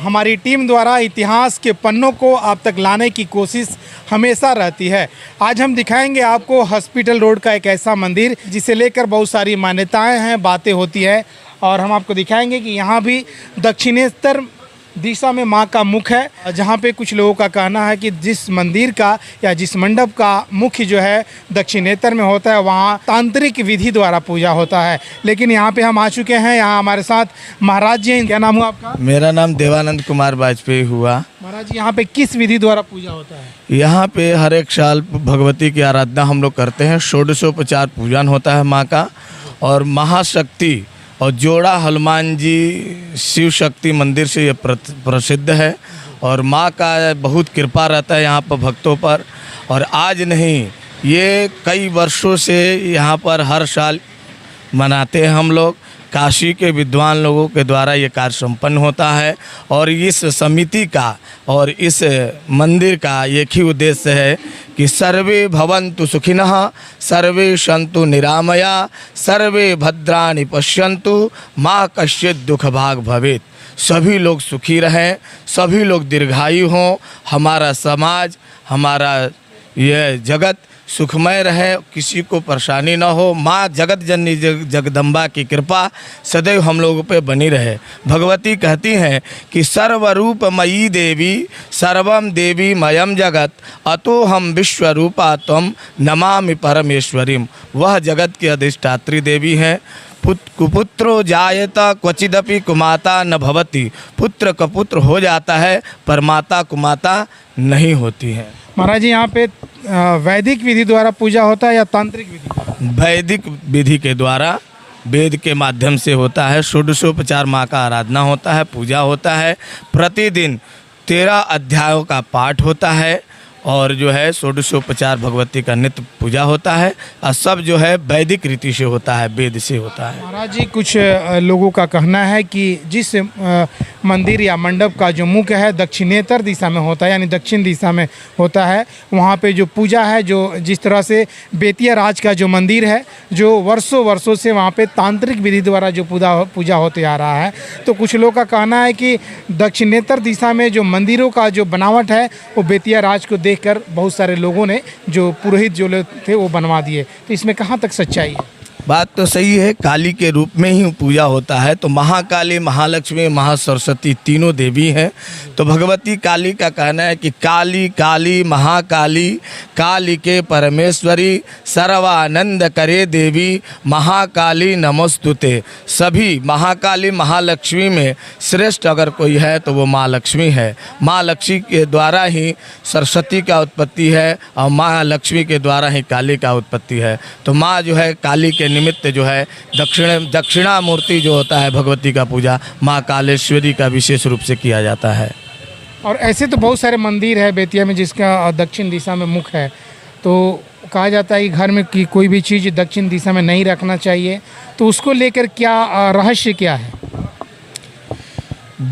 हमारी टीम द्वारा इतिहास के पन्नों को आप तक लाने की कोशिश हमेशा रहती है। आज हम दिखाएंगे आपको हॉस्पिटल रोड का एक ऐसा मंदिर जिसे लेकर बहुत सारी मान्यताएं हैं, बातें होती है, और हम आपको दिखाएंगे कि यहाँ भी दक्षिणेश्वर दिशा में माँ का मुख है, जहाँ पे कुछ लोगों का कहना है कि जिस मंदिर का या जिस मंडप का मुख्य जो है दक्षिणेश्वर में होता है, वहाँ तांत्रिक विधि द्वारा पूजा होता है। लेकिन यहाँ पे हम आ चुके हैं, यहाँ हमारे साथ महाराज जी हैं। क्या नाम हुआ आपका? मेरा नाम देवानंद कुमार वाजपेयी हुआ। महाराज जी, यहाँ पे किस विधि द्वारा पूजा होता है? यहाँ पे हर एक साल भगवती की आराधना हम लोग करते हैं। षोडशोपचार पूजन होता है माँ का, और महाशक्ति और जोड़ा हनुमान जी शिव शक्ति मंदिर से ये प्रसिद्ध है, और माँ का बहुत कृपा रहता है यहाँ पर भक्तों पर। और आज नहीं, ये कई वर्षों से यहाँ पर हर साल मनाते हैं हम लोग। काशी के विद्वान लोगों के द्वारा ये कार्य संपन्न होता है, और इस समिति का और इस मंदिर का एक ही उद्देश्य है कि सर्वे भवन्तु सुखिनः, सर्वे सन्तु निरामया, सर्वे भद्राणि पश्यन्तु, मा कश्चित् दुख भाग भवेत्। सभी लोग सुखी रहें, सभी लोग दीर्घायु हों, हमारा समाज, हमारा यह जगत सुखमय रहे, किसी को परेशानी न हो। माँ जगत जननी जगदम्बा की कृपा सदैव हम लोगों पे बनी रहे। भगवती कहती हैं कि सर्वरूपमयी देवी सर्वम देवी मयम जगत, अतो हम विश्वरूपा त्वं नमामि परमेश्वरीम। वह जगत की अधिष्ठात्री देवी हैं। कुपुत्रो जायत क्वचिदपि कुमाता न भवति। पुत्र कपुत्र हो जाता है, पर माता कुमाता नहीं होती है। महाराज जी, यहाँ पे वैदिक विधि द्वारा पूजा होता है या तांत्रिक विधि? वैदिक विधि के द्वारा, वेद के माध्यम से होता है। षोडशोपचार माँ का आराधना होता है, पूजा होता है। प्रतिदिन 13 अध्यायों का पाठ होता है, और जो है षोडशोपचार भगवती का नित्य पूजा होता है, और सब जो है वैदिक रीति से होता है, वेद से होता है। महाराज जी, कुछ लोगों का कहना है कि जिस मंदिर या मंडप का जो मुख्य है दक्षिणेतर दिशा में होता है, यानी दक्षिण दिशा में होता है, वहाँ पे जो पूजा है, जो जिस तरह से बेतिया राज का जो मंदिर है, जो वर्षों से वहाँ पे तांत्रिक विधि द्वारा जो पूजा होते आ रहा है, तो कुछ लोगों का कहना है कि दक्षिणेतर दिशा में जो मंदिरों का जो बनावट है, वो बेतिया राज को देखकर बहुत सारे लोगों ने, जो पुरोहित जो लोग थे, वो बनवा दिए। तो इसमें कहाँ तक सच्चाई है? बात तो सही है, काली के रूप में ही पूजा होता है। तो महाकाली, महालक्ष्मी, महासरस्वती तीनों देवी हैं। तो भगवती काली का कहना है कि काली काली महाकाली, काली के परमेश्वरी, सर्वानंद करे देवी, महाकाली नमोस्तुते। सभी महाकाली महालक्ष्मी में श्रेष्ठ अगर कोई है तो वो माँ लक्ष्मी है। माँ लक्ष्मी के द्वारा ही सरस्वती का उत्पत्ति है, और माँ लक्ष्मी के द्वारा ही काली का उत्पत्ति है। तो माँ जो है काली के निमित्त जो है दक्षिणामूर्ति जो होता है भगवती का पूजा माँ कालेश्वरी का विशेष रूप से किया जाता है। और ऐसे तो बहुत सारे मंदिर है बेतिया में जिसका दक्षिण दिशा में मुख है, तो कहा जाता है कि घर में की कोई भी चीज़ दक्षिण दिशा में नहीं रखना चाहिए, तो उसको लेकर क्या रहस्य क्या है?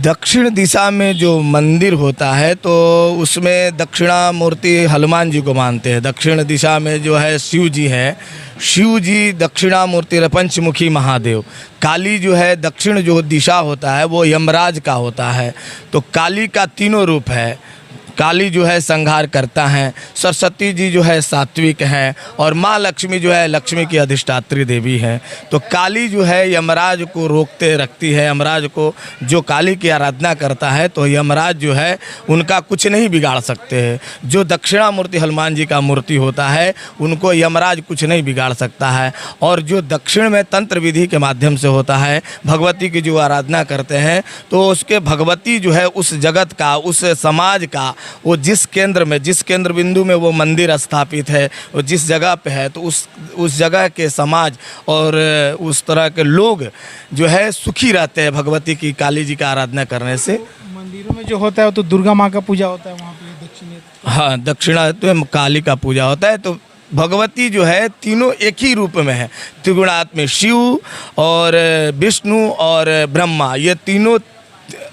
दक्षिण दिशा में जो मंदिर होता है तो उसमें दक्षिणामूर्ति हनुमान जी को मानते हैं। दक्षिण दिशा में जो है शिव जी हैं, शिव जी दक्षिणामूर्ति पंचमुखी महादेव। काली जो है दक्षिण जो दिशा होता है वो यमराज का होता है। तो काली का तीनों रूप है। काली जो है संहार करता है, सरस्वती जी जो है सात्विक हैं, और माँ लक्ष्मी जो है लक्ष्मी की अधिष्ठात्री देवी हैं। तो काली जो है यमराज को रोकते रखती है। यमराज को जो काली की आराधना करता है तो यमराज जो है उनका कुछ नहीं बिगाड़ सकते हैं। जो दक्षिणामूर्ति हनुमान जी का मूर्ति होता है उनको यमराज कुछ नहीं बिगाड़ सकता है। और जो दक्षिण में तंत्र विधि के माध्यम से होता है, भगवती की जो आराधना करते हैं, तो उसके भगवती जो है उस जगत का, उस समाज का, वो जिस केंद्र में, जिस केंद्र बिंदु में वो मंदिर स्थापित है, वो जिस जगह पे है, तो उस जगह के समाज और उस तरह के लोग जो है सुखी रहते हैं भगवती की, काली जी का आराधना करने से। मंदिरों में जो होता है वो तो दुर्गा माँ का पूजा होता है वहाँ पे दक्षिण। हाँ, दक्षिणात्व में काली का पूजा होता है। तो भगवती जो है तीनों एक ही रूप में है। त्रिगुणात्मक शिव और विष्णु और ब्रह्मा, ये तीनों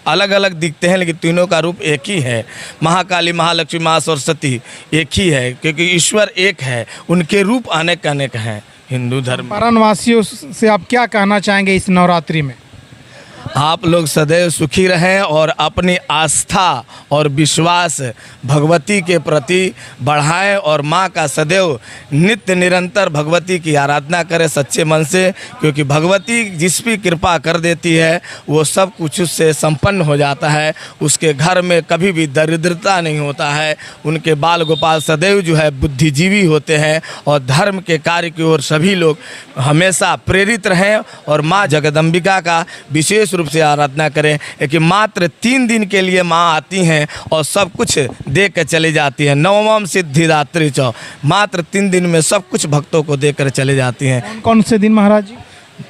अलग अलग दिखते हैं लेकिन तीनों का रूप एक ही है। महाकाली, महालक्ष्मी, महासरस्वती एक ही है, क्योंकि ईश्वर एक है, उनके रूप अनेक अनेक हैं। हिंदू धर्म चंपारण वासियों से आप क्या कहना चाहेंगे इस नवरात्रि में? आप लोग सदैव सुखी रहें और अपनी आस्था और विश्वास भगवती के प्रति बढ़ाएं और माँ का सदैव नित्य निरंतर भगवती की आराधना करें सच्चे मन से, क्योंकि भगवती जिस भी कृपा कर देती है वो सब कुछ उससे संपन्न हो जाता है। उसके घर में कभी भी दरिद्रता नहीं होता है। उनके बाल गोपाल सदैव जो है बुद्धिजीवी होते हैं और धर्म के कार्य की ओर सभी लोग हमेशा प्रेरित रहें और माँ जगदम्बिका का विशेष रूप से आराधना करें कि मात्र 3 दिन के लिए माँ आती हैं और सब कुछ दे कर चली जाती हैं। नवमम सिद्धिदात्री च, मात्र 3 दिन में सब कुछ भक्तों को देकर चले जाती हैं। कौन से दिन महाराज जी?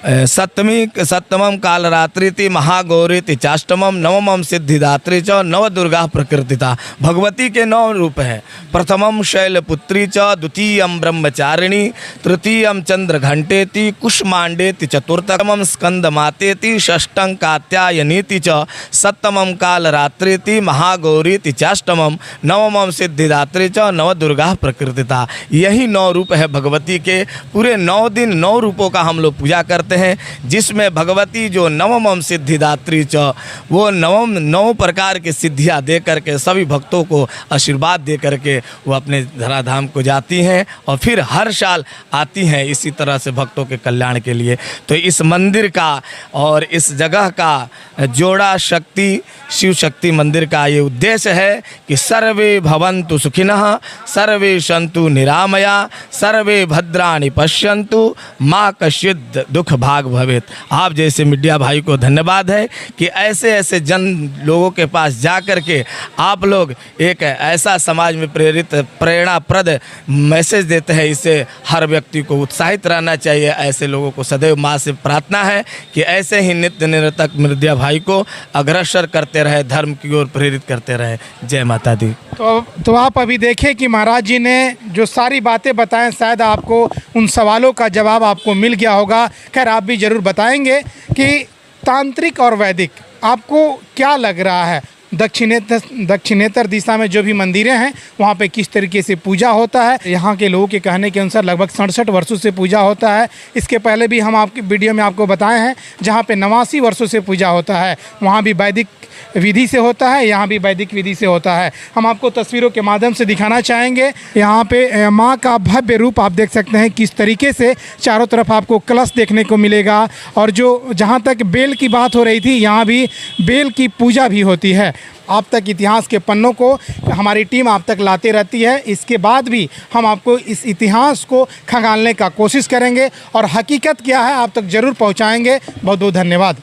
सप्तमम कालरात्रि महागौरी चाष्टमम नवमम सिद्धिदात्री च नव दुर्गा प्रकृतिता। भगवती के 9 रूप हैं। प्रथमम शैलपुत्री च, द्वितीयम ब्रह्मचारिणी, तृतीयम चंद्रघंटेति, कुष्मांडेति, चतुर्थमम स्कंदमातेति, षष्ठं कात्यायनीति च, सप्तमम कालरात्रिति महागौरीति चाष्टमम नवमम सिद्धिदात्री च नव दुर्गा प्रकृतिता। यही 9 रूप है भगवती के। पूरे 9 दिन 9 रूपों का हम लोग पूजा करते हैं, जिसमें भगवती जो नवमम सिद्धिदात्री च, वो 9 प्रकार की सिद्धियां दे करके सभी भक्तों को आशीर्वाद दे करके वो अपने धराधाम को जाती हैं और फिर हर साल आती हैं इसी तरह से भक्तों के कल्याण के लिए। तो इस मंदिर का और इस जगह का जोड़ा शक्ति शिव शक्ति मंदिर का ये उद्देश्य है कि सर्वे भवन्तु सुखिनः, सर्वे सन्तु निरामया, सर्वे भद्राणि पश्यन्तु, माँ कश्चित् दुख भाग भवेत। आप जैसे मीडिया भाई को धन्यवाद है कि ऐसे ऐसे जन लोगों के पास जा कर के आप लोग एक ऐसा समाज में प्रेरणाप्रद मैसेज देते हैं। इससे हर व्यक्ति को उत्साहित रहना चाहिए। ऐसे लोगों को सदैव माँ से प्रार्थना है कि ऐसे ही नित्य निरतक मीडिया भाई को अग्रसर करते रहे, धर्म की ओर प्रेरित करते रहे। जय माता दी। तो आप अभी देखें कि महाराज जी ने जो सारी बातें बताएं, शायद आपको उन सवालों का जवाब आपको मिल गया होगा। खैर आप भी ज़रूर बताएंगे कि तांत्रिक और वैदिक आपको क्या लग रहा है। दक्षिणेतर दिशा में जो भी मंदिरें हैं वहाँ पे किस तरीके से पूजा होता है। यहाँ के लोगों के कहने के अनुसार लगभग 67 वर्षों से पूजा होता है। इसके पहले भी हम आपकी वीडियो में आपको बताए हैं जहाँ पे 89 वर्षों से पूजा होता है। वहाँ भी वैदिक विधि से होता है, यहाँ भी वैदिक विधि से होता है। हम आपको तस्वीरों के माध्यम से दिखाना चाहेंगे। यहाँ पे माँ का भव्य रूप आप देख सकते हैं किस तरीके से चारों तरफ आपको कलश देखने को मिलेगा। और जो जहाँ तक बेल की बात हो रही थी, यहाँ भी बेल की पूजा भी होती है। आप तक इतिहास के पन्नों को हमारी टीम आप तक लाते रहती है। इसके बाद भी हम आपको इस इतिहास को खंगालने का कोशिश करेंगे और हकीकत क्या है आप तक ज़रूर पहुँचाएँगे। बहुत बहुत धन्यवाद।